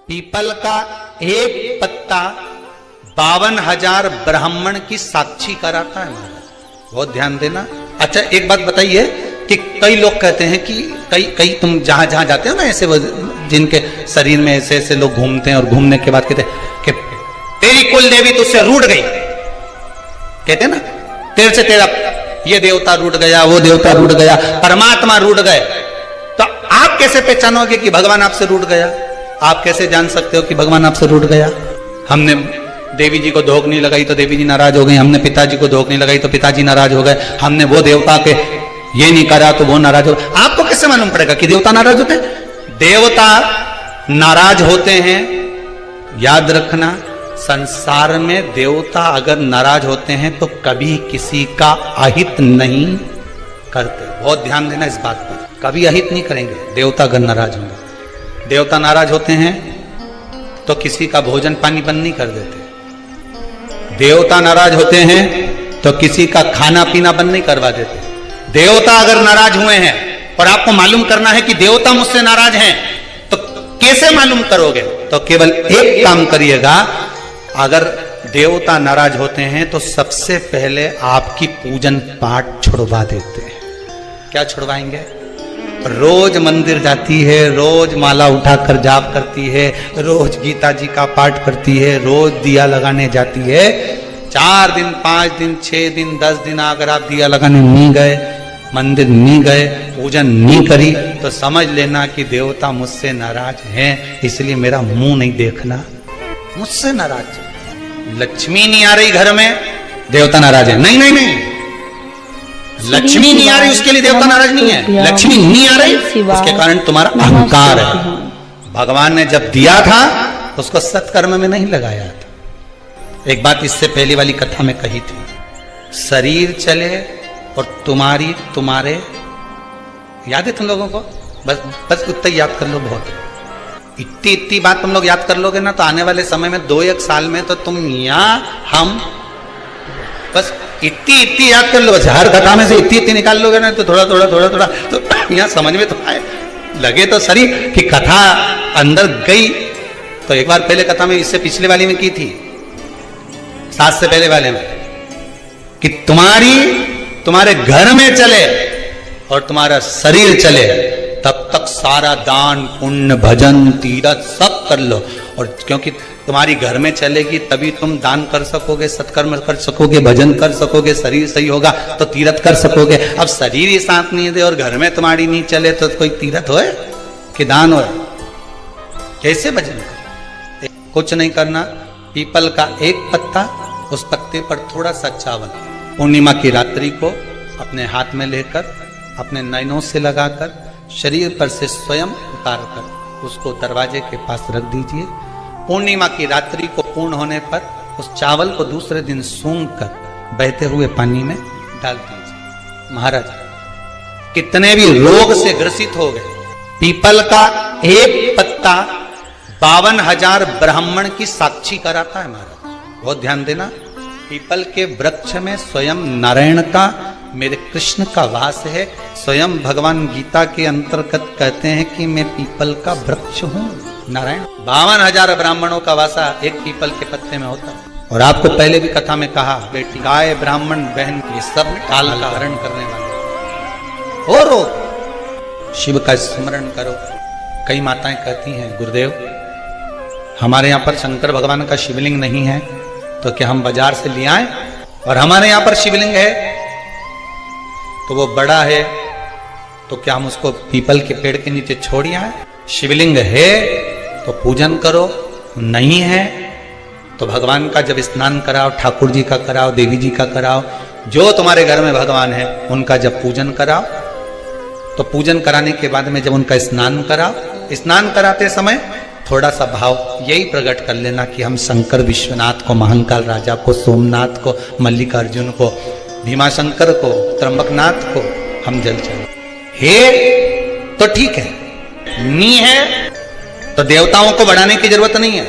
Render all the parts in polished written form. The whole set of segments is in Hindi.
पीपल का एक पत्ता 52,000 ब्राह्मण की साक्षी कराता है महाराज। बहुत ध्यान देना। अच्छा एक बात बताइए कि कई लोग कहते हैं कि कई तुम जहां जहां जाते हो ना, ऐसे जिनके शरीर में ऐसे ऐसे लोग घूमते हैं और घूमने के बाद कहते हैं कि तेरी कुल देवी तुझसे रूठ गई, कहते हैं ना, तेरे से तेरा ये देवता रूठ गया, वो देवता रूठ गया, परमात्मा रूठ गए। तो आप कैसे पहचानोगे कि भगवान आपसे रूठ गया? आप कैसे जान सकते हो कि भगवान आपसे रूठ गया? हमने देवी जी को धोख नहीं लगाई तो देवी जी नाराज हो गई, हमने पिताजी को धोख नहीं लगाई तो पिताजी नाराज हो गए, हमने वो देवता के ये नहीं करा तो वो नाराज हो गए। आपको कैसे मालूम पड़ेगा कि देवता नाराज होते हैं? देवता नाराज होते हैं। याद रखना, संसार में देवता अगर नाराज होते हैं तो कभी किसी का अहित नहीं करते। बहुत ध्यान देना इस बात पर, कभी अहित नहीं करेंगे देवता अगर नाराज होंगे। देवता नाराज होते हैं तो किसी का भोजन पानी बंद नहीं कर देते। देवता नाराज होते हैं तो किसी का खाना पीना बंद नहीं करवा देते। देवता अगर नाराज हुए हैं और आपको मालूम करना है कि देवता मुझसे नाराज हैं, तो कैसे मालूम करोगे? तो केवल एक काम करिएगा, अगर देवता नाराज होते हैं तो सबसे पहले आपकी पूजन पाठ छुड़वा देते हैं। क्या छुड़वाएंगे? रोज मंदिर जाती है, रोज माला उठाकर जाप करती है, रोज गीता जी का पाठ करती है, रोज दिया लगाने जाती है। 4 दिन 5 दिन 6 दिन 10 दिन अगर आप दिया लगाने नहीं गए, मंदिर नहीं गए, पूजन नहीं करी, तो समझ लेना कि देवता मुझसे नाराज हैं, इसलिए मेरा मुंह नहीं देखना। मुझसे नाराज। लक्ष्मी नहीं आ रही घर में, देवता नाराज है। नहीं नहीं नहीं, लक्ष्मी नहीं आ रही उसके लिए देवता नाराज नहीं है। लक्ष्मी नहीं आ रही उसके कारण तुम्हारा अहंकार है। भगवान ने जब दिया था उसको सत्कर्म में नहीं लगाया था। एक बात इससे पहली वाली कथा में कही थी, शरीर चले और तुम्हारे याद है तुम लोगों को? बस उतना याद कर लो। बहुत इतनी बात तुम लोग याद कर लोगे ना, तो आने वाले समय में 2-1 साल में तो तुम या हम बस इतनी याद कर लो। बस हर कथा में से इतनी निकाल लोगे ना, तो थोड़ा तो यहाँ समझ में तो आए, लगे तो सही कि कथा अंदर गई। तो एक बार पहले कथा में, इससे पिछले वाली में की थी, 7 से पहले वाले में, कि तुम्हारे घर में चले और तुम्हारा शरीर चले, तब तक सारा दान पुण्य भजन तीरथ सब कर लो। और क्योंकि तुम्हारी घर में चलेगी तभी तुम दान कर सकोगे, सत्कर्म कर सकोगे, भजन कर सकोगे, शरीर सही होगा तो तीरथ कर सकोगे। अब शरीर ही साथ नहीं दे और घर में तुम्हारी नहीं चले तो कोई तीरथ होए कि दान होए? कैसे भजन करे? कुछ नहीं करना, पीपल का एक पत्ता, उस पत्ते पर थोड़ा सा चावल, पूर्णिमा की रात्रि को अपने हाथ में लेकर, अपने नयनों से लगाकर, शरीर पर से स्वयं उतार कर उसको दरवाजे के पास रख दीजिए। पूर्णिमा की रात्रि को पूर्ण होने पर उस चावल को दूसरे दिन सूंघ कर बहते हुए पानी में डाल दीजिए। महाराज कितने भी रोग से ग्रसित हो गए, पीपल का एक पत्ता 52,000 ब्राह्मण की साक्षी कराता है महाराज। बहुत ध्यान देना। पीपल के वृक्ष में स्वयं नारायण का, मेरे कृष्ण का वास है। स्वयं भगवान गीता के अंतर्गत कहते हैं कि मैं पीपल का वृक्ष हूं। नारायण 52,000 ब्राह्मणों का वासा एक पीपल के पत्ते में होता है। और आपको पहले भी कथा में कहा, बेटी गाय ब्राह्मण बहन ये सब काल का हरण करने वाले और शिव का स्मरण करो। कई माताएं कहती हैं, गुरुदेव हमारे यहाँ पर शंकर भगवान का शिवलिंग नहीं है, तो क्या हम बाजार से ले आए? और हमारे यहाँ पर शिवलिंग है तो वो बड़ा है, तो क्या हम उसको पीपल के पेड़ के नीचे छोड़ आए? शिवलिंग है तो पूजन करो, नहीं है तो भगवान का जब स्नान कराओ, ठाकुर जी का कराओ, देवी जी का कराओ, जो तुम्हारे घर में भगवान है उनका जब पूजन कराओ, तो पूजन कराने के बाद में जब उनका स्नान कराओ, स्नान कराते समय थोड़ा सा भाव यही प्रकट कर लेना कि हम शंकर विश्वनाथ को, महाकाल राजा को, सोमनाथ को, मल्लिकार्जुन को, भीमाशंकर को, त्र्यंबकनाथ को हम जल चढ़ाएं। हे तो ठीक है, नी है तो देवताओं को बढ़ाने की जरूरत नहीं है।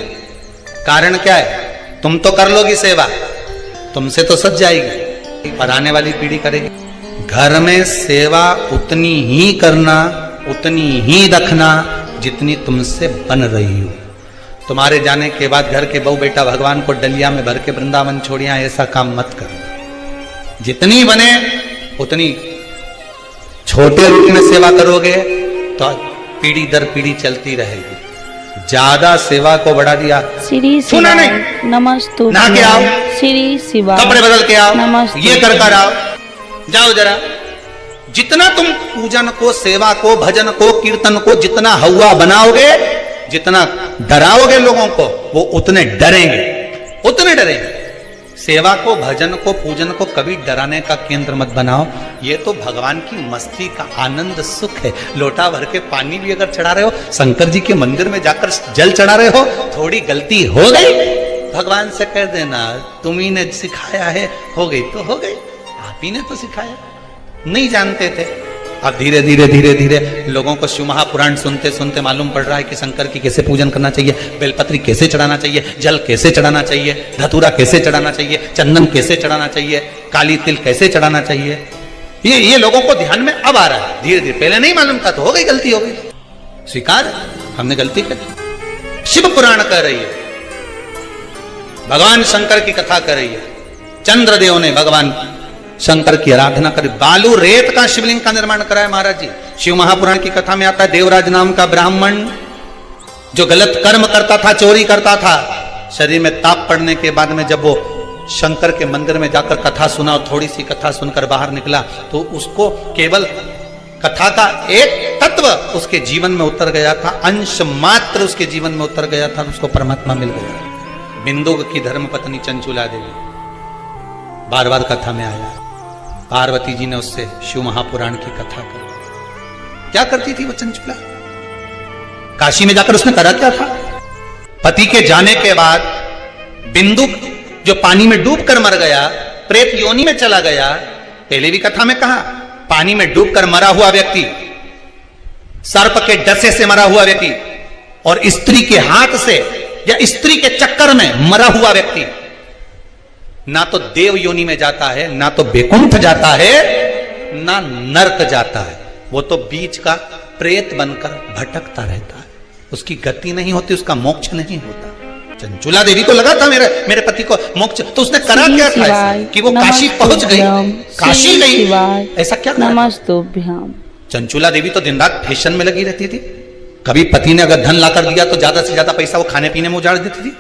कारण क्या है? तुम तो कर लोगी सेवा, तुमसे तो सज जाएगी, पर आने वाली पीढ़ी करेगी। घर में सेवा उतनी ही करना, उतनी ही रखना जितनी तुमसे बन रही हो। तुम्हारे जाने के बाद घर के बहू बेटा भगवान को डलिया में भर के वृंदावन छोड़िया, ऐसा काम मत करना। जितनी बने उतनी छोटे रूप में सेवा करोगे तो पीढ़ी दर पीढ़ी चलती रहेगी। ज्यादा सेवा को बढ़ा दिया, श्री सुना नहीं, नमस्तु नहा के आओ, श्री शिवा, कपड़े बदल के आओ, नमस्ते, ये कर आओ, जाओ जरा। जितना तुम पूजन को, सेवा को, भजन को, कीर्तन को जितना हवा बनाओगे, जितना डराओगे लोगों को, वो उतने डरेंगे, उतने डरेंगे। सेवा को, भजन को, पूजन को कभी डराने का केंद्र मत बनाओ। ये तो भगवान की मस्ती का आनंद सुख है। लोटा भर के पानी भी अगर चढ़ा रहे हो, शंकर जी के मंदिर में जाकर जल चढ़ा रहे हो, थोड़ी गलती हो गई, भगवान से कह देना तुम ही ने सिखाया है, हो गई तो हो गई, आप ही ने तो सिखाया, नहीं जानते थे। अब धीरे धीरे धीरे धीरे लोगों को शिव महापुराण सुनते सुनते मालूम पड़ रहा है कि शंकर की कैसे पूजन करना चाहिए, बेलपत्री कैसे चढ़ाना चाहिए, जल कैसे चढ़ाना चाहिए, धतूरा कैसे चढ़ाना चाहिए, चंदन कैसे चढ़ाना चाहिए, काली तिल कैसे चढ़ाना चाहिए। ये लोगों को ध्यान में अब आ रहा है धीरे धीरे। पहले नहीं मालूम था तो हो गई, गलती हो गई, स्वीकार, हमने गलती कर। शिव पुराण कह रही है, भगवान शंकर की कथा कर रही है, चंद्रदेव ने भगवान शंकर की आराधना करी, बालू रेत का शिवलिंग का निर्माण कराया महाराज जी। शिव महापुराण की कथा में आता है, देवराज नाम का ब्राह्मण जो गलत कर्म करता था, चोरी करता था, शरीर में ताप पड़ने के बाद में जब वो शंकर के मंदिर में जाकर कथा सुना और थोड़ी सी कथा सुनकर बाहर निकला, तो उसको केवल कथा का एक तत्व उसके जीवन में उतर गया था, अंश मात्र उसके जीवन में उतर गया था, उसको परमात्मा मिल गया। बिंदुक की धर्मपत्नी चंचुला देवी बार बार कथा में आया, पार्वती जी ने उससे शिव महापुराण की कथा कर। क्या करती थी वो चंचुला? काशी में जाकर उसने करा क्या था? पति के जाने के बाद बिंदुक जो पानी में डूबकर मर गया, प्रेत योनि में चला गया। पहले भी कथा में कहा, पानी में डूबकर मरा हुआ व्यक्ति, सर्प के डसे से मरा हुआ व्यक्ति और स्त्री के हाथ से या स्त्री के चक्कर में मरा हुआ व्यक्ति ना तो देव योनि में जाता है, ना तो बैकुंठ जाता है, ना नरक जाता है। वो तो बीच का प्रेत बनकर भटकता रहता है, उसकी गति नहीं होती, उसका मोक्ष नहीं होता। चंचुला देवी को लगा था मेरे पति को मोक्ष, तो उसने करा क्या था कि वो काशी पहुंच गई, काशी गई, ऐसा क्या नमस्तुभ्यम। चंचुला देवी तो दिन रात फैशन में लगी रहती थी। कभी पति ने अगर धन लाकर दिया तो ज्यादा से ज्यादा पैसा वो खाने पीने में उजाड़ देती थी।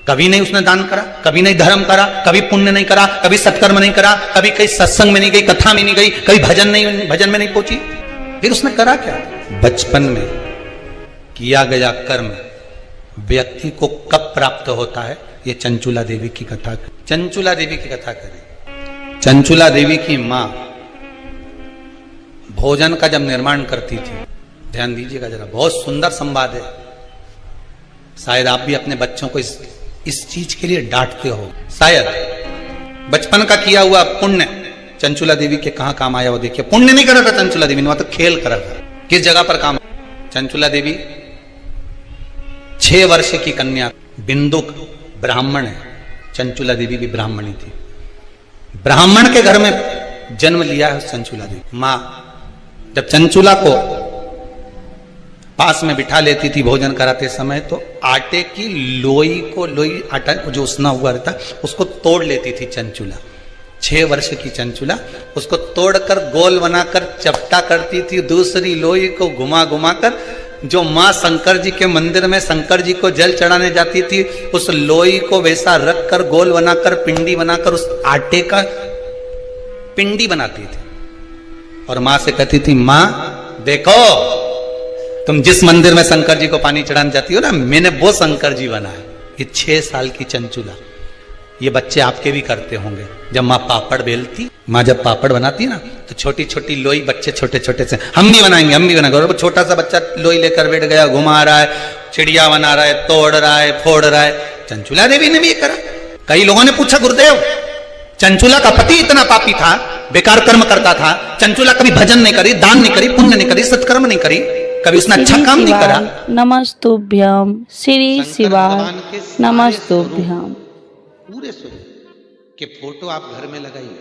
कभी नहीं उसने दान करा, कभी नहीं धर्म करा, कभी पुण्य नहीं करा, कभी सत्कर्म नहीं करा, कभी कहीं सत्संग में नहीं गई, कथा में नहीं गई, कभी भजन में नहीं पहुंची। फिर उसने करा क्या? बचपन में किया गया कर्म व्यक्ति को कब प्राप्त होता है, ये चंचुला देवी की कथा, चंचुला देवी की कथा करें। चंचुला देवी की मां भोजन का जब निर्माण करती थी, ध्यान दीजिएगा जरा, बहुत सुंदर संवाद है। शायद आप भी अपने बच्चों को इस चीज के लिए डांटते हो, शायद बचपन का किया हुआ पुण्य चंचुला देवी के कहां काम आया वो देखिए। पुण्य नहीं करा था चंचुला देवी ने, वहां तो खेल करा था। किस जगह पर काम? चंचुला देवी 6 वर्ष की कन्या, बिंदुक ब्राह्मण है, चंचुला देवी भी ब्राह्मणी थी, ब्राह्मण के घर में जन्म लिया है चंचुला देवी। मां जब चंचुला को पास में बिठा लेती थी भोजन कराते समय, तो आटे की लोई आटा जो उसना हुआ रहता उसको तोड़ लेती थी चंचुला। 6 वर्ष की चंचुला उसको तोड़कर गोल बनाकर चपटा करती थी, दूसरी लोई को घुमा घुमा कर जो माँ शंकर जी के मंदिर में शंकर जी को जल चढ़ाने जाती थी, उस लोई को वैसा रख कर गोल बनाकर पिंडी बनाकर उस आटे का पिंडी बनाती थी और माँ से कहती थी, माँ देखो तुम जिस मंदिर में शंकर जी को पानी चढ़ाने जाती हो ना, मैंने वो शंकर जी बना है। ये 6 साल की चंचुला, ये बच्चे आपके भी करते होंगे। जब माँ पापड़ बेलती, माँ जब पापड़ बनाती ना, तो छोटी छोटी लोई बच्चे छोटे छोटे से हम भी बनाएंगे। और वो छोटा सा बच्चा लोई लेकर बैठ गया, घुमा रहा है, चिड़िया बना रहा है, तोड़ रहा है, फोड़ रहा है। चंचुला देवी ने भी ये करा। कई लोगों ने पूछा, गुरुदेव चंचुला का पति इतना पापी था, बेकार कर्म करता था, चंचुला कभी भजन नहीं करी, दान नहीं करी, पुण्य नहीं करी, सत्कर्म नहीं करी, कभी उसने अच्छा काम नहीं करा। नमस्तुभ्यम श्री शिवाय, नमस्तुभ्यम। पूरे स्वरूप के फोटो आप घर में लगाइए,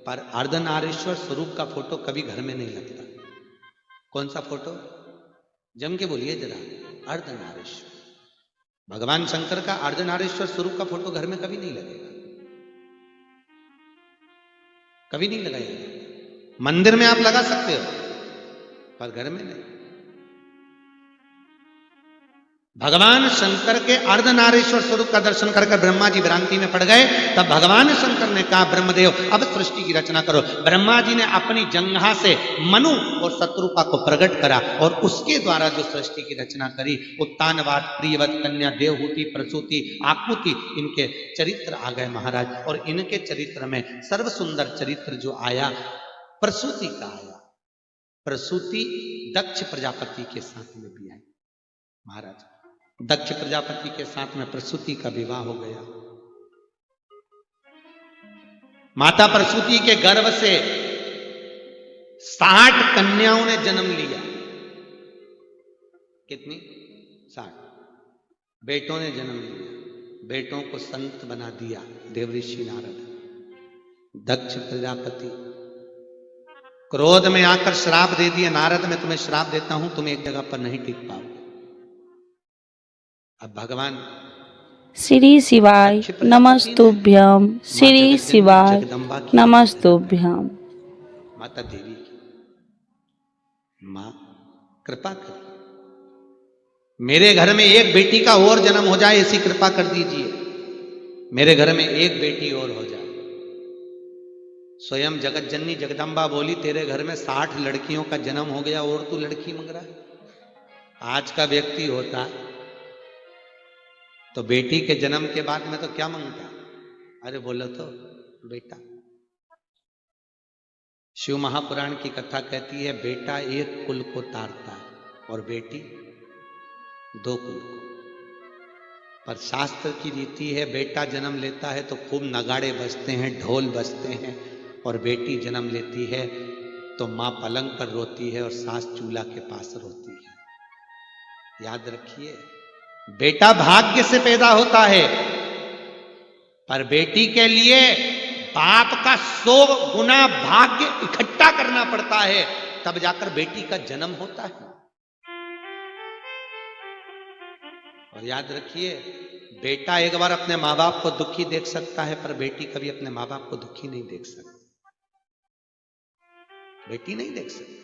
पर अर्धनारीश्वर स्वरूप का फोटो कभी घर में नहीं लगता। कौन सा फोटो? जम के बोलिए जरा, अर्धनारीश्वर। भगवान शंकर का अर्धनारीश्वर स्वरूप का फोटो घर में कभी नहीं लगेगा, कभी नहीं लगाएगा। मंदिर में आप लगा सकते हो पर घर में नहीं। भगवान शंकर के अर्धनारीश्वर स्वरूप का दर्शन कर ब्रह्मा जी भ्रांति में पड़ गए। तब भगवान शंकर ने कहा ब्रह्मदेव अब सृष्टि की रचना करो। ब्रह्मा जी ने अपनी जंघा से मनु और शत्रुपा को प्रकट करा और उसके द्वारा जो सृष्टि की रचना करी, उत्तानवाद, प्रियवत, कन्या, देवहूति, प्रसूति, आकुति, इनके चरित्र आ गए महाराज। और इनके चरित्र में सर्व सुंदर चरित्र जो आया प्रसूति का आया। प्रसूति दक्ष प्रजापति के साथ में भी आई महाराज। दक्ष प्रजापति के साथ में प्रसूति का विवाह हो गया। माता प्रसूति के गर्भ से 60 कन्याओं ने जन्म लिया। कितनी? 60 बेटों ने जन्म लिया। बेटों को संत बना दिया देवऋषि नारद। दक्ष प्रजापति क्रोध में आकर श्राप दे दिए, नारद मैं तुम्हें श्राप देता हूं, तुम एक जगह पर नहीं टिक पाओगे। अब भगवान श्री शिवाय नमस्तुभ्यम, श्री शिवाय नमस्तुभ्यम। माता देवी की मां कृपा कर, मेरे घर में एक बेटी का और जन्म हो जाए, ऐसी कृपा कर दीजिए। मेरे घर में एक बेटी और हो जाए। स्वयं जगत जननी जगदम्बा बोली तेरे घर में 60 लड़कियों का जन्म हो गया और तू लड़की मांग रहा है। आज का व्यक्ति होता तो बेटी के जन्म के बाद में तो क्या मांगता? अरे बोलो तो बेटा। शिव महापुराण की कथा कहती है बेटा एक कुल को तारता है और बेटी 2 कुल को। पर शास्त्र की रीति है बेटा जन्म लेता है तो खूब नगाड़े बजते हैं, ढोल बजते हैं, और बेटी जन्म लेती है तो मां पलंग पर रोती है और सास चूल्हा के पास रोती है। याद रखिए बेटा भाग्य से पैदा होता है, पर बेटी के लिए बाप का 100 गुना भाग्य इकट्ठा करना पड़ता है, तब जाकर बेटी का जन्म होता है। और याद रखिए बेटा एक बार अपने माँ बाप को दुखी देख सकता है, पर बेटी कभी अपने माँ बाप को दुखी नहीं देख सकती। बेटी नहीं देख सकती।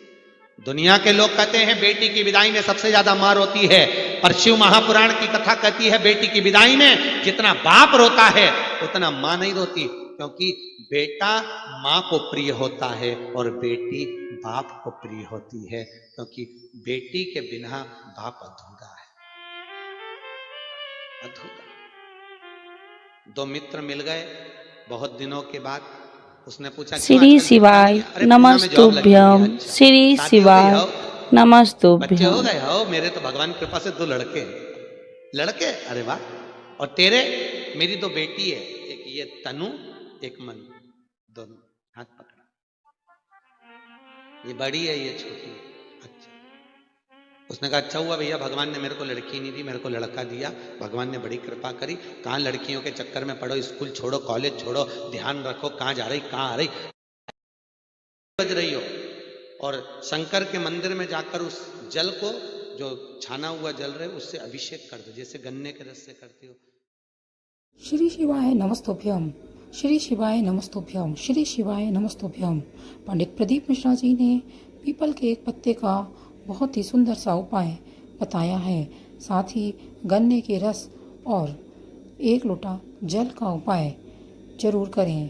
दुनिया के लोग कहते हैं बेटी की विदाई में सबसे ज्यादा मार होती है, पर शिव महापुराण की कथा कहती है बेटी की विदाई में जितना बाप रोता है उतना मां नहीं रोती, क्योंकि बेटा मां को प्रिय होता है और बेटी बाप को प्रिय होती है, क्योंकि बेटी के बिना बाप अधूरा है, अधूरा। 2 मित्र मिल गए बहुत दिनों के बाद। उसने पूछा श्री शिवाय नमस्तुभ्यम, श्री शिवाय नमस्तुभ्यम। बच्चे हो गए हो? मेरे तो भगवान की कृपा से 2 लड़के लड़के। अरे वाह। और तेरे? मेरी 2 बेटी है, एक ये तनु एक मनु, दोनों हाथ पकड़ा। ये बड़ी है ये छोटी है। अच्छा। उसने कहा अच्छा हुआ भैया भगवान ने मेरे को लड़की नहीं दी, मेरे को लड़का दिया, भगवान ने बड़ी कृपा करी। कहाँ लड़कियों के चक्कर में पढ़ो, स्कूल छोड़ो, कॉलेज छोड़ो, ध्यान रखो कहाँ जा रही कहाँ आ रही बज रही हो। और शंकर के मंदिर में जाकर उस जल को जो छाना हुआ जल रहे उससे अभिषेक कर दो, जैसे गन्ने के रस से करती हो। श्री शिवाय नमस्तुभ्यम, श्री शिवाय नमस्तुभ्यम, श्री शिवाय नमस्तुभ्यम। पंडित प्रदीप मिश्रा जी ने पीपल के एक पत्ते का बहुत ही सुंदर सा उपाय बताया है, साथ ही गन्ने के रस और 1 लोटा जल का उपाय जरूर करें।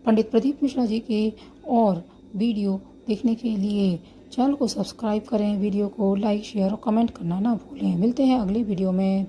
पंडित प्रदीप मिश्रा जी के और वीडियो देखने के लिए चैनल को सब्सक्राइब करें, वीडियो को लाइक शेयर और कमेंट करना ना भूलें। मिलते हैं अगले वीडियो में।